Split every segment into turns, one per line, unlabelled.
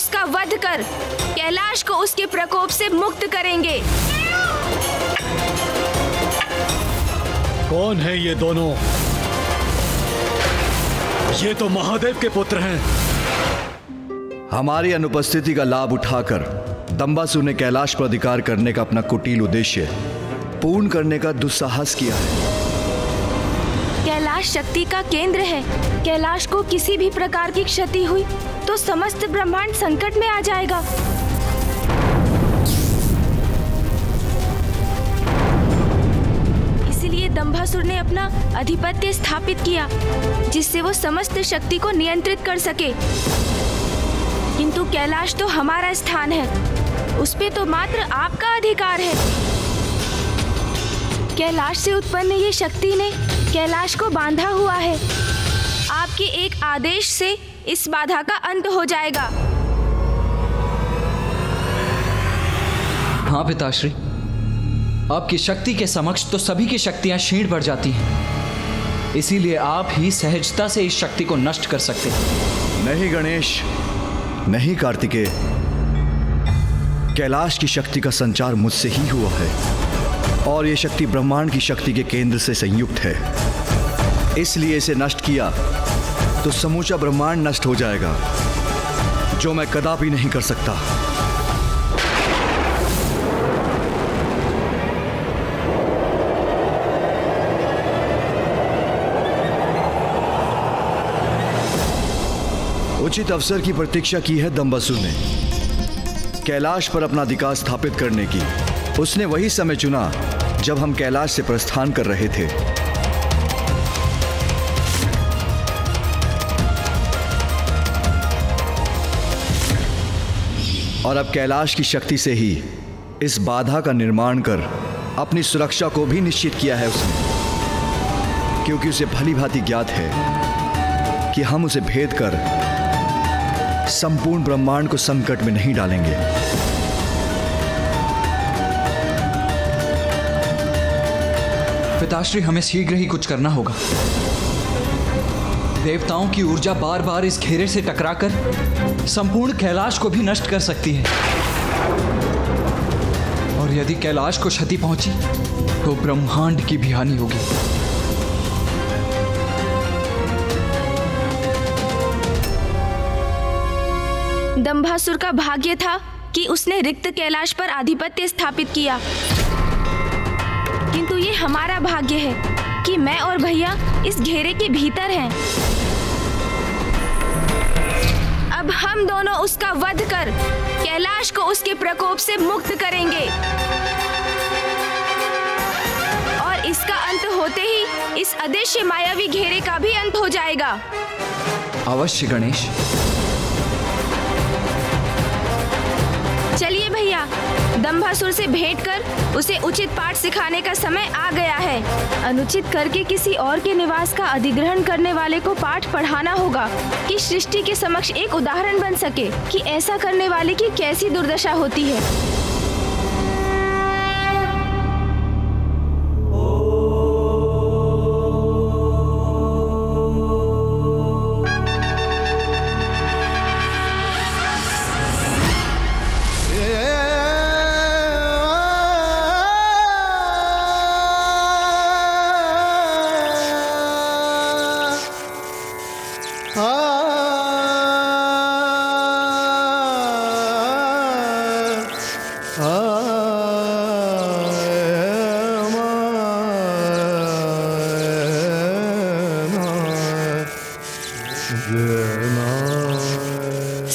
उसका वध कर कैलाश को उसके प्रकोप से मुक्त करेंगे।
कौन है ये दोनों? ये तो महादेव के पुत्र हैं।
हमारी अनुपस्थिति का लाभ उठाकर दंबासुर ने कैलाश पर अधिकार करने का अपना कुटिल उद्देश्य पूर्ण करने का दुस्साहस किया है।
कैलाश शक्ति का केंद्र है। कैलाश को किसी भी प्रकार की क्षति हुई तो समस्त ब्रह्मांड संकट में आ जाएगा। इसलिए दंभासुर ने अपना आधिपत्य स्थापित किया, जिससे वो समस्त शक्ति को नियंत्रित कर सके। किंतु कैलाश तो हमारा स्थान है, उस पे तो मात्र आपका अधिकार है। कैलाश से उत्पन्न ये शक्ति ने कैलाश को बांधा हुआ है। आपके एक आदेश से इस बाधा का अंत हो जाएगा।
हाँ पिताश्री, आपकी शक्ति के समक्ष तो सभी की शक्तियां क्षीण पड़ जाती हैं। इसीलिए आप ही सहजता से इस शक्ति को नष्ट कर सकते हैं।
नहीं गणेश, नहीं कार्तिकेय, कैलाश की शक्ति का संचार मुझसे ही हुआ है और ये शक्ति ब्रह्मांड की शक्ति के केंद्र से संयुक्त है। इसलिए इसे नष्ट किया तो समूचा ब्रह्मांड नष्ट हो जाएगा, जो मैं कदापि नहीं कर सकता। उचित अवसर की प्रतीक्षा की है दंबासुर ने कैलाश पर अपना अधिकार स्थापित करने की। उसने वही समय चुना जब हम कैलाश से प्रस्थान कर रहे थे। और अब कैलाश की शक्ति से ही इस बाधा का निर्माण कर अपनी सुरक्षा को भी निश्चित किया है उसने, क्योंकि उसे भली भांति ज्ञात है कि हम उसे भेद कर संपूर्ण ब्रह्मांड को संकट में नहीं डालेंगे।
पिताश्री, हमें शीघ्र ही कुछ करना होगा। देवताओं की ऊर्जा बार बार इस घेरे से टकराकर संपूर्ण कैलाश को भी नष्ट कर सकती है, और यदि कैलाश को क्षति पहुंची तो ब्रह्मांड की भी हानि होगी।
दंभासुर का भाग्य था कि उसने रिक्त कैलाश पर आधिपत्य स्थापित किया, किंतु ये हमारा भाग्य है कि मैं और भैया इस घेरे के भीतर हैं। अब हम दोनों उसका वध कर कैलाश को उसके प्रकोप से मुक्त करेंगे, और इसका अंत होते ही इस अदृश्य मायावी घेरे का भी अंत हो जाएगा।
अवश्य गणेश।
चलिए भैया, दंभासुर से भेंट कर उसे उचित पाठ सिखाने का समय आ गया है। अनुचित करके किसी और के निवास का अधिग्रहण करने वाले को पाठ पढ़ाना होगा कि सृष्टि के समक्ष एक उदाहरण बन सके कि ऐसा करने वाले की कैसी दुर्दशा होती है।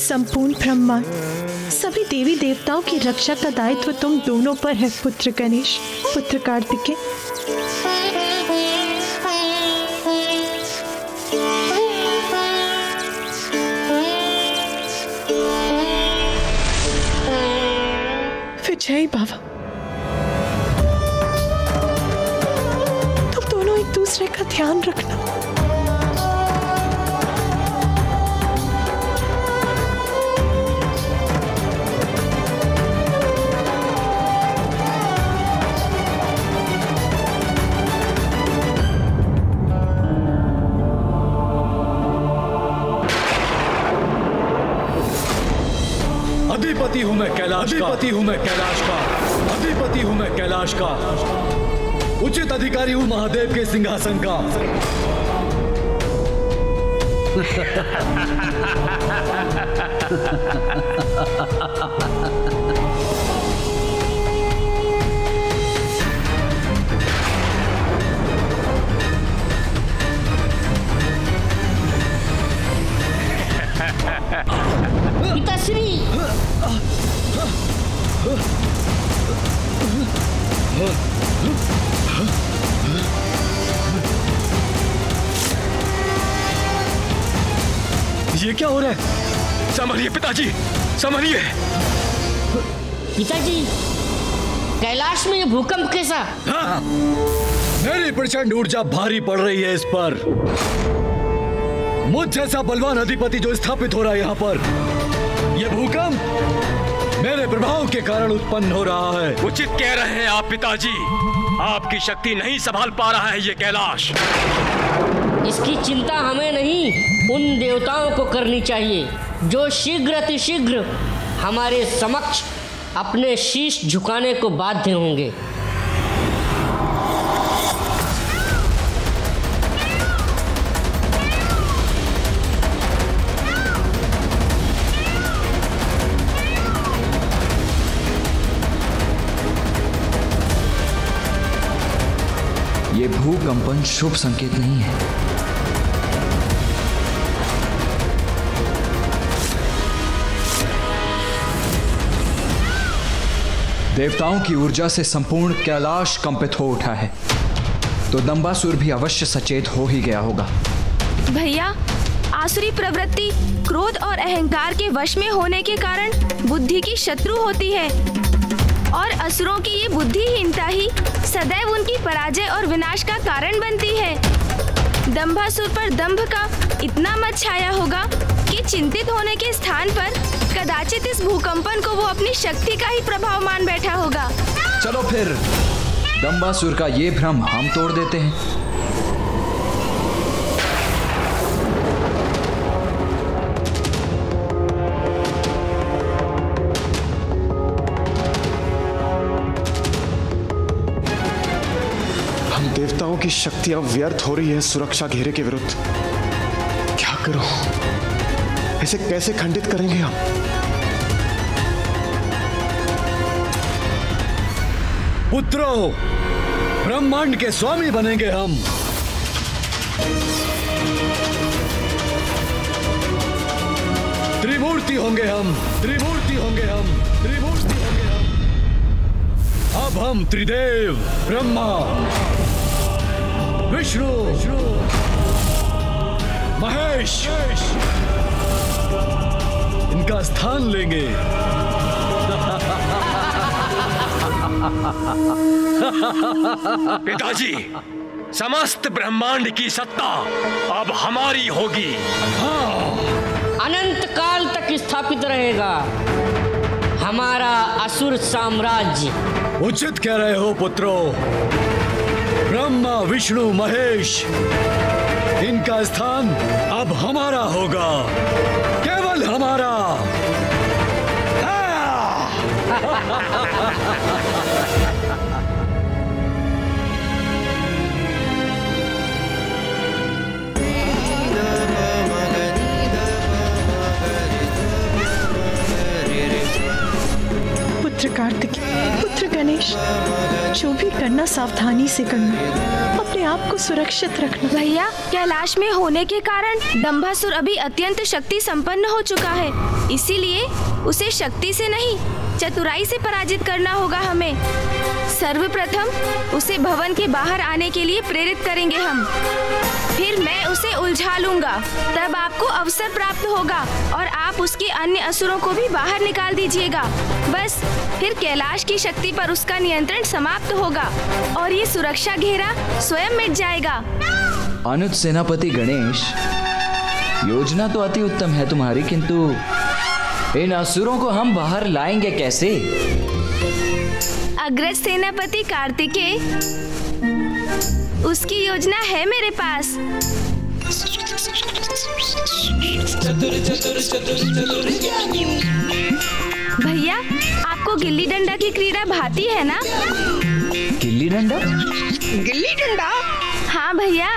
संपूर्ण ब्रह्मांड, सभी देवी देवताओं की रक्षा का दायित्व तुम दोनों पर है, पुत्र गणेश, पुत्र कार्तिकेय। विजय बाबा, तुम दोनों एक दूसरे का ध्यान रखना।
अधिपति हूँ मैं कैलाश का, अधिपति हूँ मैं कैलाश का, अधिपति हूँ मैं कैलाश का, उचित अधिकारी हूँ महादेव के सिंहासन का।
पिताश्री,
ये क्या हो रहा है? संभलिए पिताजी, संभलिए।
पिताजी, कैलाश में ये भूकंप कैसा?
हाँ, मेरी प्रचंड ऊर्जा भारी पड़ रही है इस पर। मुझ जैसा बलवान अधिपति जो स्थापित हो रहा है यहाँ पर, यह भूकंप मेरे प्रभाव के कारण उत्पन्न हो रहा है।
उचित कह रहे हैं आप पिताजी, आपकी शक्ति नहीं संभाल पा रहा है ये कैलाश।
इसकी चिंता हमें नहीं, उन देवताओं को करनी चाहिए जो शीघ्र अतिशीघ्र हमारे समक्ष अपने शीश झुकाने को बाध्य होंगे।
ये भूकंपन शुभ संकेत नहीं है। देवताओं की ऊर्जा से संपूर्ण कैलाश कंपित हो उठा है, तो दंबासुर भी अवश्य सचेत हो ही गया होगा।
भैया, आसुरी प्रवृत्ति क्रोध और अहंकार के वश में होने के कारण बुद्धि की शत्रु होती है, और असुरों की ये बुद्धिहीनता ही सदैव उनकी पराजय और विनाश का कारण बनती है। दंभासुर पर दंभ का इतना मत छाया होगा कि चिंतित होने के स्थान पर कदाचित इस भूकंपन को वो अपनी शक्ति का ही प्रभाव मान बैठा होगा।
चलो फिर दंबासुर का ये भ्रम हम तोड़ देते हैं।
देवताओं की शक्तियां व्यर्थ हो रही है सुरक्षा घेरे के विरुद्ध। क्या करूं? ऐसे कैसे खंडित करेंगे हम?
पुत्रों, ब्रह्मांड के स्वामी बनेंगे हम। त्रिमूर्ति होंगे हम, त्रिमूर्ति होंगे हम, त्रिमूर्ति होंगे हम। अब हम त्रिदेव ब्रह्मा, विष्णु, महेश इनका स्थान लेंगे।
पिताजी, समस्त ब्रह्मांड की सत्ता अब हमारी होगी।
अनंत काल तक स्थापित रहेगा हमारा असुर साम्राज्य।
उचित कह रहे हो पुत्रों। ब्रह्मा, विष्णु, महेश इनका स्थान अब हमारा होगा, केवल हमारा।
पुत्र कार्तिकेय, पुत्र गणेश, जो भी करना सावधानी से करना, अपने आप को सुरक्षित रखना।
भैया, कैलाश में होने के कारण दंभासुर अभी अत्यंत शक्ति संपन्न हो चुका है, इसीलिए उसे शक्ति से नहीं चतुराई से पराजित करना होगा हमें। सर्वप्रथम उसे भवन के बाहर आने के लिए प्रेरित करेंगे हम, फिर मैं उसे उलझा लूंगा, तब आपको अवसर प्राप्त होगा और आप उसके अन्य असुरों को भी बाहर निकाल दीजिएगा। बस फिर कैलाश की शक्ति पर उसका नियंत्रण समाप्त होगा और ये सुरक्षा घेरा स्वयं मिट जाएगा।
अनुज सेनापति गणेश, योजना तो अति उत्तम है तुम्हारी, किंतु इन असुरों को हम बाहर लाएंगे कैसे?
अग्रज सेनापति कार्तिकेय, उसकी योजना है मेरे पास। भैया, भैया, आपको गिल्ली डंडा की क्रीड़ा भाती है ना?
गिल्ली डंडा?
गिल्ली डंडा?
हाँ भैया,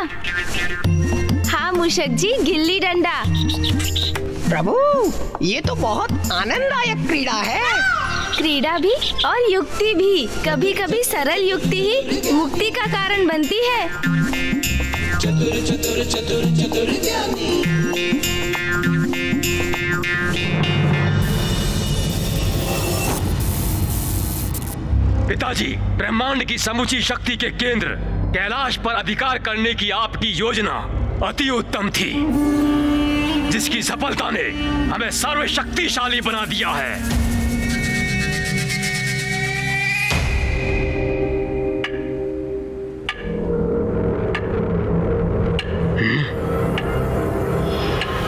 हाँ मूषक जी, गिल्ली डंडा।
प्रभु, ये तो बहुत आनंददायक क्रीड़ा है।
क्रीड़ा भी और युक्ति भी। कभी कभी सरल युक्ति ही मुक्ति का कारण बनती है।
चतुर चतुर चतुर चतुर ज्ञानी।
पिताजी, ब्रह्मांड की समूची शक्ति के केंद्र कैलाश पर अधिकार करने की आपकी योजना अति उत्तम थी, जिसकी सफलता ने हमें सर्वशक्तिशाली बना दिया है।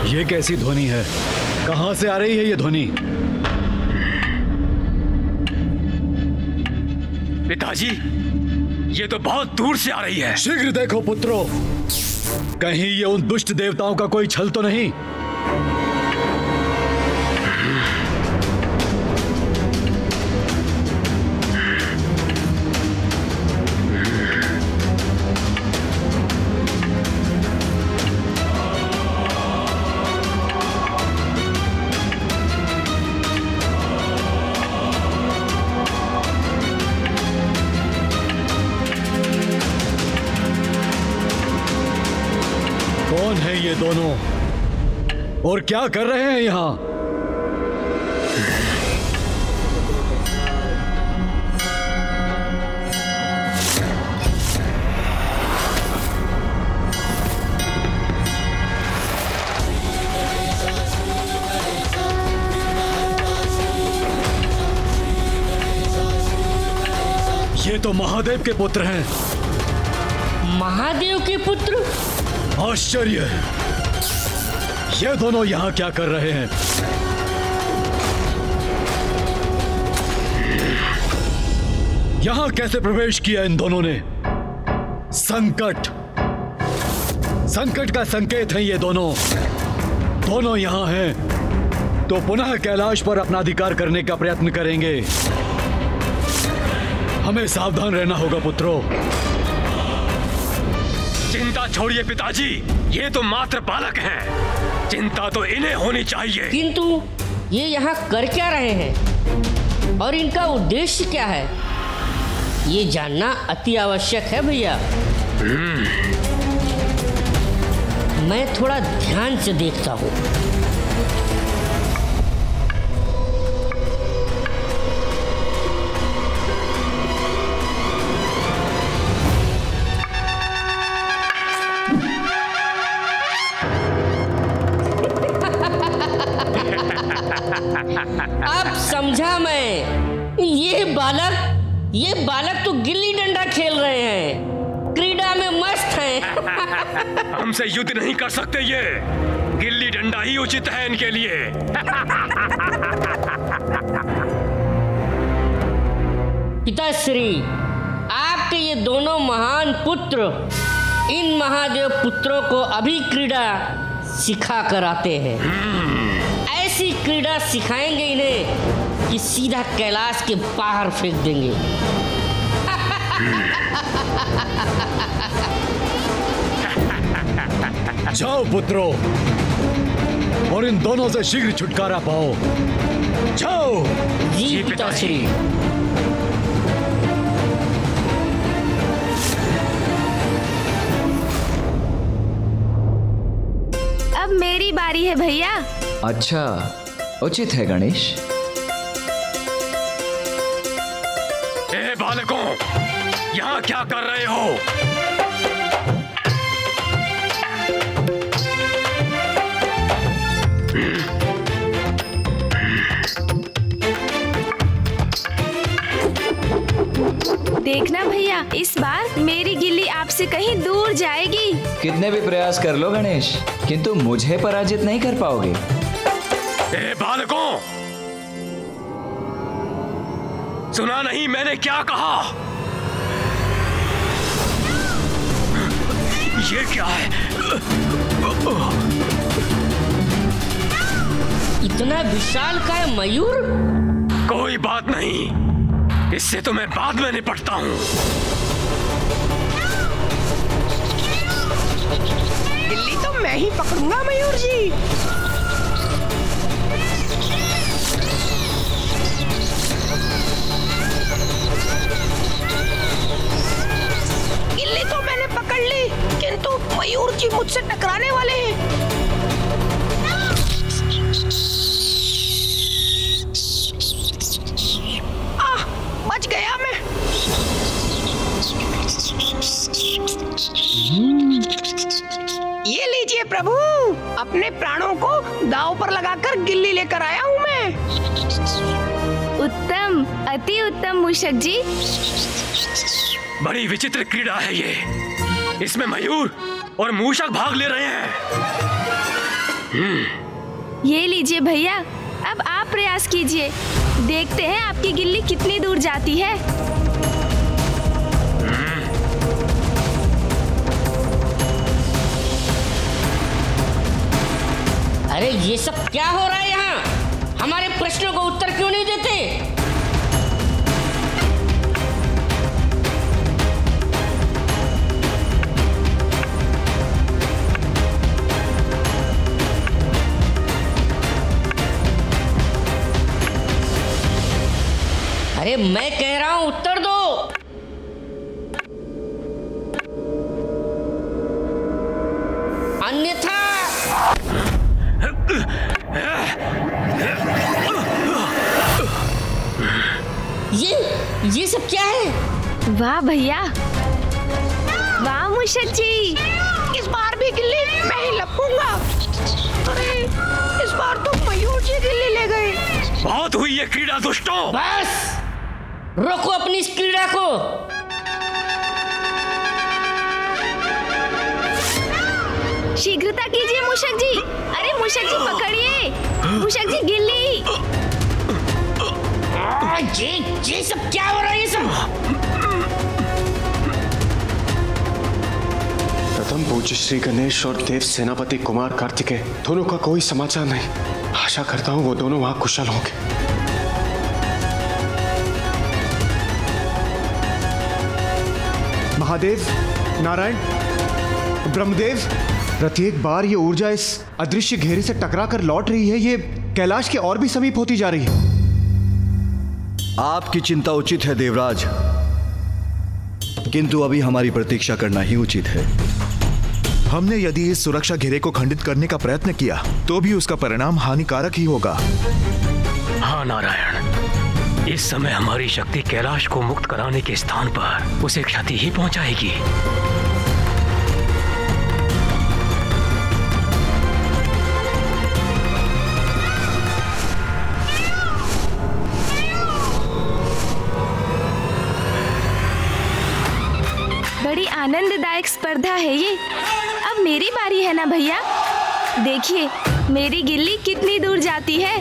ये कैसी ध्वनि है? कहां से आ रही है ये ध्वनि?
पिताजी, ये तो बहुत दूर से आ रही है।
शीघ्र देखो पुत्रों, कहीं ये उन दुष्ट देवताओं का कोई छल तो नहीं? कौन है ये दोनों और क्या कर रहे हैं यहाँ? ये तो महादेव के पुत्र हैं।
महादेव के पुत्र?
आश्चर्य है, ये दोनों यहाँ क्या कर रहे हैं? यहाँ कैसे प्रवेश किया इन दोनों ने? संकट, संकट का संकेत है ये दोनों। दोनों यहाँ हैं तो पुनः कैलाश पर अपना अधिकार करने का प्रयत्न करेंगे। हमें सावधान रहना होगा पुत्रों।
चिंता छोड़िए पिताजी, ये तो मात्र बालक हैं। चिंता तो इन्हें होनी चाहिए।
किंतु ये यहाँ कर क्या रहे हैं और इनका उद्देश्य क्या है, ये जानना अति आवश्यक है भैया। मैं थोड़ा ध्यान से देखता हूँ। अब समझा मैं, ये बालक तो गिल्ली डंडा खेल रहे हैं, क्रीड़ा में मस्त हैं।
हमसे युद्ध नहीं कर सकते ये, गिल्ली डंडा ही उचित है इनके लिए।
पिताश्री, आपके ये दोनों महान पुत्र इन महादेव पुत्रों को अभी क्रीड़ा सिखा कर आते हैं। ऐसी क्रीड़ा सिखाएंगे इन्हें कि सीधा कैलाश के बाहर फेंक देंगे।
जाओ पुत्रों और इन दोनों से शीघ्र छुटकारा पाओ। जाओ।
जी पिताश्री।
अब मेरी बारी है भैया।
अच्छा, उचित है गणेश।
ए बालकों, यहाँ क्या कर रहे हो?
देखना भैया, इस बार मेरी गिल्ली आपसे कहीं दूर जाएगी।
कितने भी प्रयास कर लो गणेश, किंतु मुझे पराजित नहीं कर पाओगे।
ए बालकों, सुना नहीं मैंने क्या कहा? ये क्या है?
इतना विशाल का मयूर?
कोई बात नहीं, इससे तो मैं बाद में निपटता हूँ।
गिल्ली तो मैं ही पकड़ूंगा मयूर जी। गिल्ली तो मैंने पकड़ ली, किंतु मयूर जी मुझसे टकराने वाले हैं। बच गया मैं। ये लीजिए प्रभु, अपने प्राणों को दांव पर लगाकर गिल्ली लेकर आया हूँ मैं।
उत्तम, अति उत्तम मूषक जी।
बड़ी विचित्र क्रीड़ा है ये। इसमें मयूर और मूषक भाग ले रहे हैं।
ये लीजिए भैया, अब आप प्रयास कीजिए, देखते हैं आपकी गिल्ली कितनी दूर जाती है।
अरे ये सब क्या हो रहा है यहाँ? हमारे प्रश्नों को उत्तर क्यों नहीं देते? अरे मैं कह रहा हूं उत्तर दो। अन्यथा ये सब क्या है?
वाह भैया, वाह मूषक जी।
इस बार भी गिल्ली मैं ही लपूंगा। अरे इस बार तो मयूर जी गिल्ली ले गए।
बहुत हुई ये क्रीड़ा दुष्टों।
बस रोको अपनी इस क्रीड़ा को।
शीघ्रता कीजिए मूषक जी। अरे मूषक जी पकड़िए, मूषक जी गिल्ली।
ये सब क्या हो रहा है? ये सब
प्रथम पूज्य श्री गणेश और देव सेनापति कुमार कार्तिकेय दोनों का कोई समाचार नहीं। आशा करता हूँ वो दोनों वहां कुशल होंगे। महादेव, नारायण, ब्रह्मदेव, प्रत्येक बार ये ऊर्जा इस अदृश्य घेरे से टकरा कर लौट रही है। ये कैलाश के और भी समीप होती जा रही है।
आपकी चिंता उचित है देवराज, किंतु अभी हमारी प्रतीक्षा करना ही उचित है।
हमने यदि इस सुरक्षा घेरे को खंडित करने का प्रयत्न किया तो भी उसका परिणाम हानिकारक ही होगा।
हाँ नारायण, इस समय हमारी शक्ति कैलाश को मुक्त कराने के स्थान पर उसे क्षति ही पहुंचाएगी।
बड़ी आनंददायक स्पर्धा है ये। अब मेरी बारी है ना भैया। देखिए मेरी गिल्ली कितनी दूर जाती है।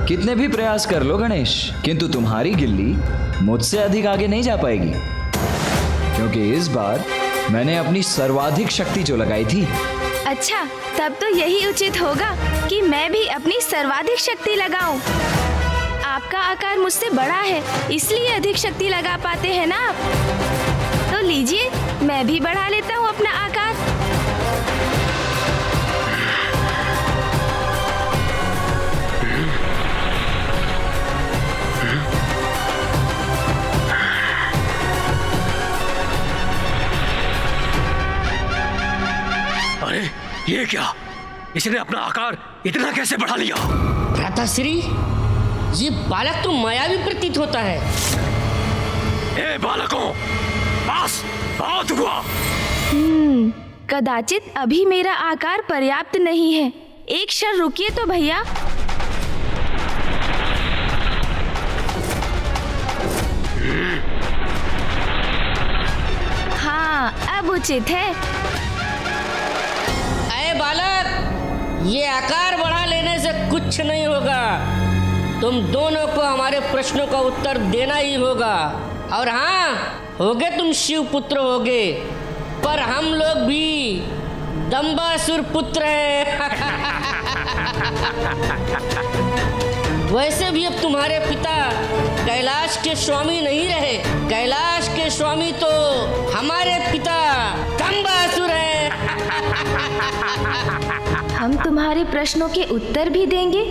कितने भी प्रयास कर लो गणेश, किंतु तुम्हारी गिल्ली मुझसे अधिक आगे नहीं जा पाएगी, क्योंकि इस बार मैंने अपनी सर्वाधिक शक्ति जो लगाई थी।
अच्छा, तब तो यही उचित होगा कि मैं भी अपनी सर्वाधिक शक्ति लगाऊं। आपका आकार मुझसे बड़ा है, इसलिए अधिक शक्ति लगा पाते हैं ना आप। तो लीजिए, मैं भी बढ़ा लेता हूँ अपना आकार।
अरे ये क्या? इसने अपना आकार इतना कैसे बढ़ा लिया?
भ्राताश्री, ये बालक तो मायावी प्रतीत होता है।
ए बालकों, बस बहुत हुआ।
कदाचित अभी मेरा आकार पर्याप्त नहीं है। एक क्षण रुकिए तो भैया। हाँ, अब उचित है।
अरे बालक, ये आकार बढ़ा लेने से कुछ नहीं होगा। तुम दोनों को हमारे प्रश्नों का उत्तर देना ही होगा। और हाँ, होगे तुम शिव पुत्र होगे, पर हम लोग भी दंबासुर पुत्र है। वैसे भी अब तुम्हारे पिता कैलाश के स्वामी नहीं रहे। कैलाश के स्वामी तो हमारे पिता दंबासुर है।
हम तुम्हारे प्रश्नों के उत्तर भी देंगे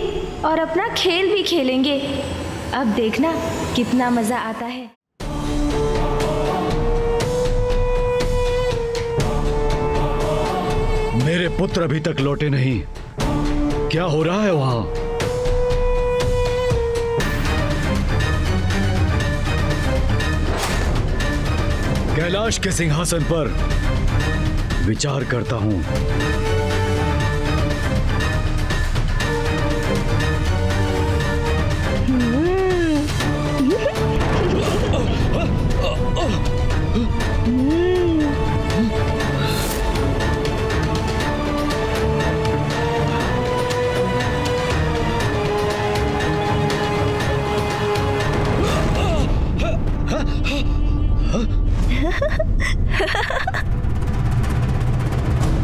और अपना खेल भी खेलेंगे। अब देखना कितना मजा आता है।
मेरे पुत्र अभी तक लौटे नहीं। क्या हो रहा है वहां? कैलाश के सिंहासन पर विचार करता हूं।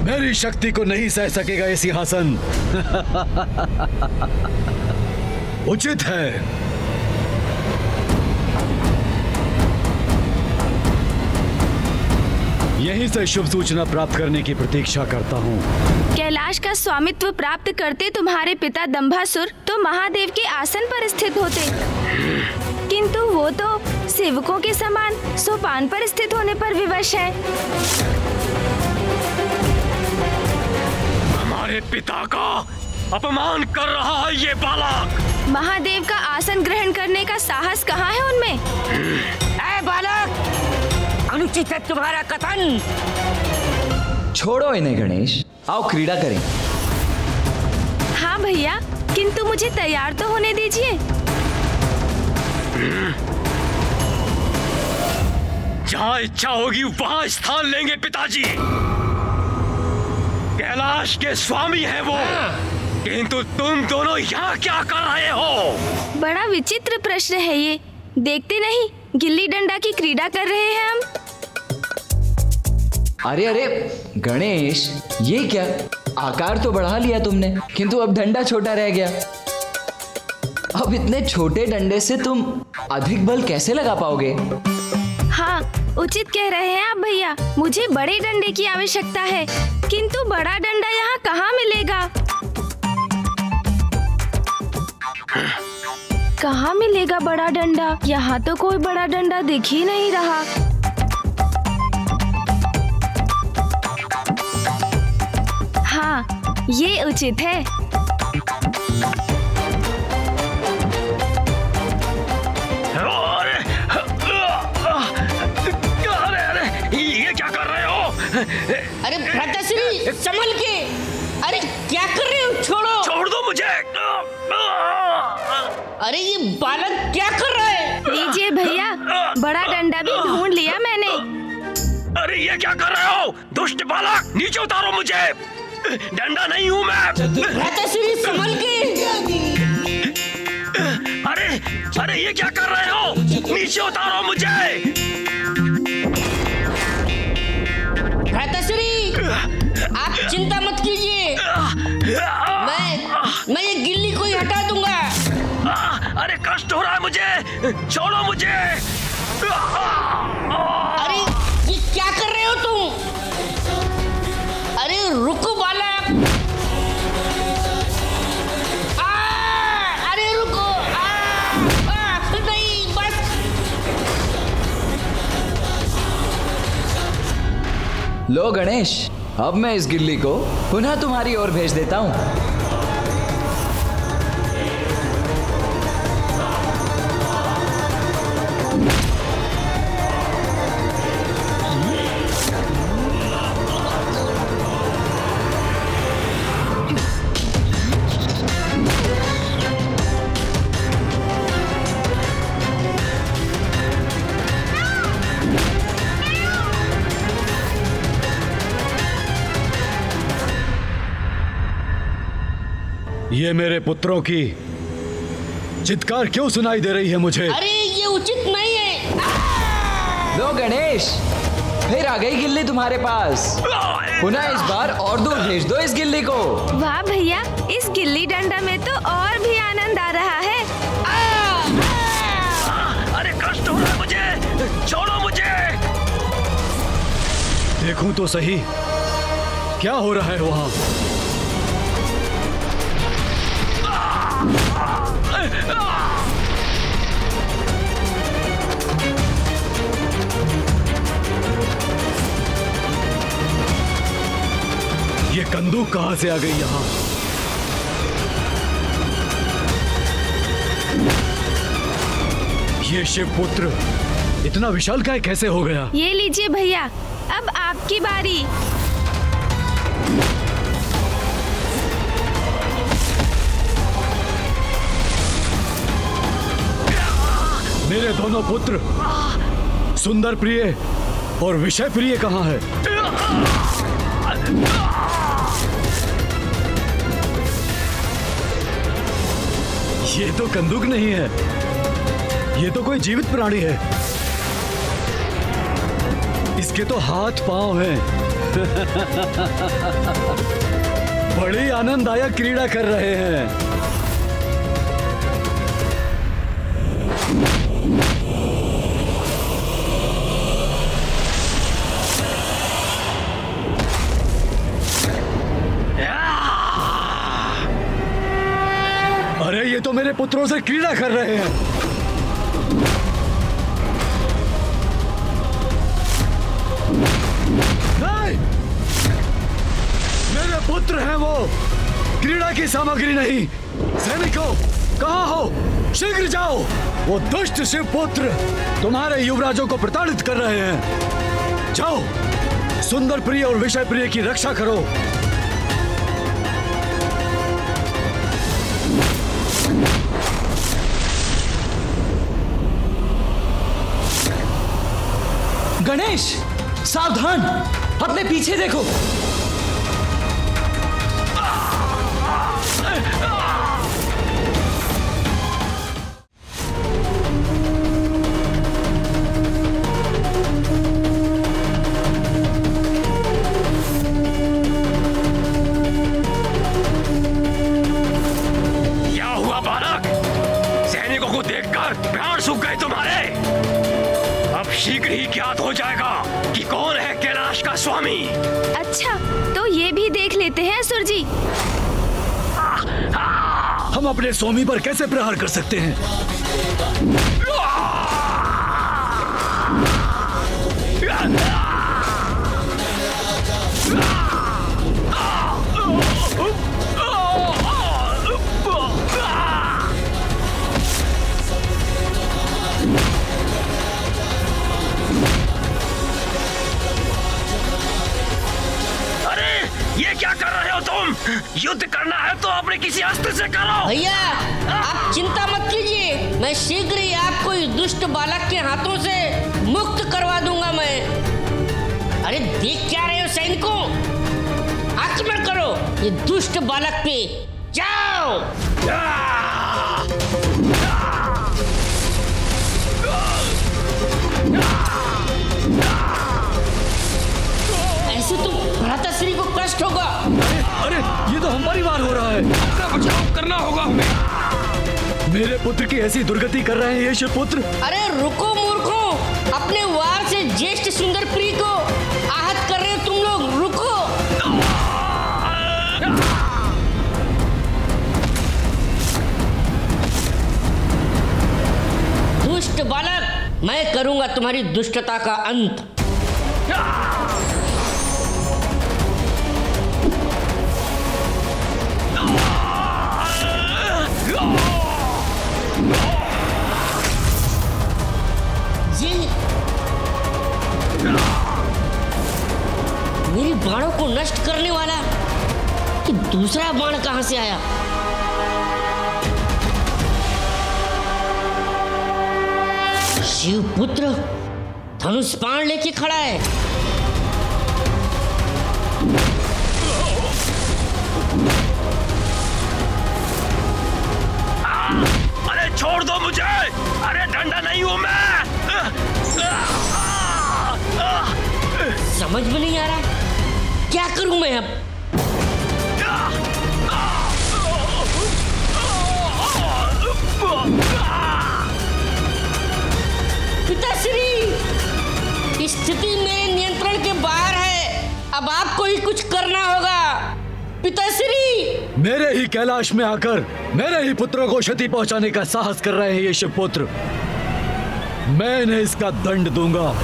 मेरी शक्ति को नहीं सह सकेगा ये सिंहासन। उचित है। यहीं से शुभ सूचना प्राप्त करने की प्रतीक्षा करता हूँ।
कैलाश का स्वामित्व प्राप्त करते तुम्हारे पिता दंभासुर तो महादेव के आसन पर स्थित होते, किंतु वो तो सेवकों के समान सोपान पर स्थित होने पर विवश है।
हमारे पिता का अपमान कर रहा है ये बालक।
महादेव का आसन ग्रहण करने का साहस कहाँ है उनमें?
ऐ बालक, अनुचित है तुम्हारा कथन।
छोड़ो इन्हें गणेश, आओ क्रीड़ा करें।
हाँ भैया, किंतु मुझे तैयार तो होने दीजिए।
जहाँ इच्छा होगी वहाँ स्थान लेंगे पिताजी। कैलाश के स्वामी है वो, किंतु तुम दोनों यहाँ क्या कर रहे हो?
बड़ा विचित्र प्रश्न है ये। देखते नहीं गिल्ली डंडा की क्रीड़ा कर रहे हैं हम।
अरे अरे गणेश, ये क्या? आकार तो बढ़ा लिया तुमने, किंतु अब डंडा छोटा रह गया। अब इतने छोटे डंडे से तुम अधिक बल कैसे लगा पाओगे?
हाँ, उचित कह रहे हैं आप भैया। मुझे बड़े डंडे की आवश्यकता है, किंतु बड़ा डंडा यहाँ कहाँ मिलेगा? कहाँ मिलेगा बड़ा डंडा? यहाँ तो कोई बड़ा डंडा दिख ही नहीं रहा। हाँ, ये उचित है।
ये क्या कर रहे हो?
अरे भ्राताश्री, संभल के। अरे क्या कर रहे हो? छोड़ो।
छोड़ दो मुझे।
अरे ये बालक क्या कर रहा है?
लीजिए भैया, बड़ा डंडा भी ढूंढ लिया मैंने।
अरे ये क्या कर रहे हो? दुष्ट बालक, नीचे उतारो मुझे। डंडा नहीं हूँ मैं।
भ्राताश्री, संभल के।
अरे ये क्या कर रहे हो? नीचे उतारो मुझे।
भ्राताश्री, आप चिंता मत कीजिए। मैं ये गिल्ली को ही हटा दूंगा।
अरे कष्ट हो रहा है मुझे, छोड़ो मुझे।
अरे ये क्या कर रहे हो तुम? अरे रुको बालक। अरे रुको। नहीं, बस।
लो गणेश, अब मैं इस गिल्ली को पुनः तुम्हारी ओर भेज देता हूँ।
ये मेरे पुत्रों की चित्कार क्यों सुनाई दे रही है मुझे?
अरे ये उचित नहीं है।
लो गणेश, फिर आ गई गिल्ली तुम्हारे पास। पुनः इस बार और दूर भेज दो इस गिल्ली को।
वाह भैया, इस गिल्ली डंडा में तो और भी आनंद आ रहा है।
अरे कष्ट हो रहा है मुझे, छोड़ो मुझे।
देखूं तो सही क्या हो रहा है वहां। ये कंदूक कहां से आ गई यहां? ये शिवपुत्र इतना विशालकाय कैसे हो गया?
ये लीजिए भैया, अब आपकी बारी।
मेरे दोनों पुत्र सुंदर प्रिय और विषय प्रिय कहाँ है? ये तो कंदूक नहीं है, ये तो कोई जीवित प्राणी है। इसके तो हाथ पांव हैं। बड़ी आनंददायक क्रीड़ा कर रहे हैं। अरे ये तो मेरे पुत्रों से क्रीड़ा कर रहे हैं। नहीं! मेरे पुत्र हैं वो, क्रीड़ा की सामग्री नहीं। सैनिकों, कहाँ हो? शीघ्र जाओ। वो दुष्ट शिवपुत्र तुम्हारे युवराजों को प्रताड़ित कर रहे हैं। जाओ, सुंदर प्रिय और विषय प्रिय की रक्षा करो।
गणेश, सावधान, अपने पीछे देखो।
क्या हुआ बालक? सैनिकों को देखकर प्राण सूख गए तुम्हारे। अब शीघ्र ही ज्ञात हो जाएगा कि कौन है कैलाश का स्वामी।
अच्छा, तो ये भी देख लेते हैं असुर जी।
हम अपने स्वामी पर कैसे प्रहार कर सकते हैं?
ये क्या कर रहे हो तुम? युद्ध करना है तो अपने किसी अस्त्र से करो।
भैया, आप चिंता मत कीजिए, मैं शीघ्र ही आपको इस दुष्ट बालक के हाथों से मुक्त करवा दूंगा मैं। अरे देख क्या रहे हो सैनिकों, आक्रमण करो ये दुष्ट बालक पे, जाओ। ऐसे तो भ्राताश्री को कष्ट होगा।
अरे ये तो हमारी वार हो रहा है।
अपना बचाव करना होगा हमें।
मेरे पुत्र की ऐसी दुर्गति कर रहे हैं ये शिवपुत्र।
अरे रुको मूर्खों, अपने वार से ज्येष्ठ सुंदर प्रिय को आहत कर रहे हो तुम लोग, रुको। दुष्ट बालक, मैं करूंगा तुम्हारी दुष्टता का अंत। मेरी बाणों को नष्ट करने वाला कि दूसरा बाण कहां से आया? शिवपुत्र धनुष बाण लेके खड़ा है।
अरे छोड़ दो मुझे, अरे डंडा नहीं हूं मैं।
समझ में नहीं आ रहा क्या करूं मैं अब। पिताश्री, स्थिति मेरे नियंत्रण के बाहर है, अब आपको ही कुछ करना होगा। पिताश्री,
मेरे ही कैलाश में आकर मेरे ही पुत्रों को क्षति पहुंचाने का साहस कर रहे हैं ये शिवपुत्र। मैं इन्हें इसका दंड दूंगा।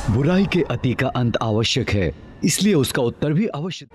बुराई के अति का अंत आवश्यक है, इसलिए उसका उत्तर भी अवश्य।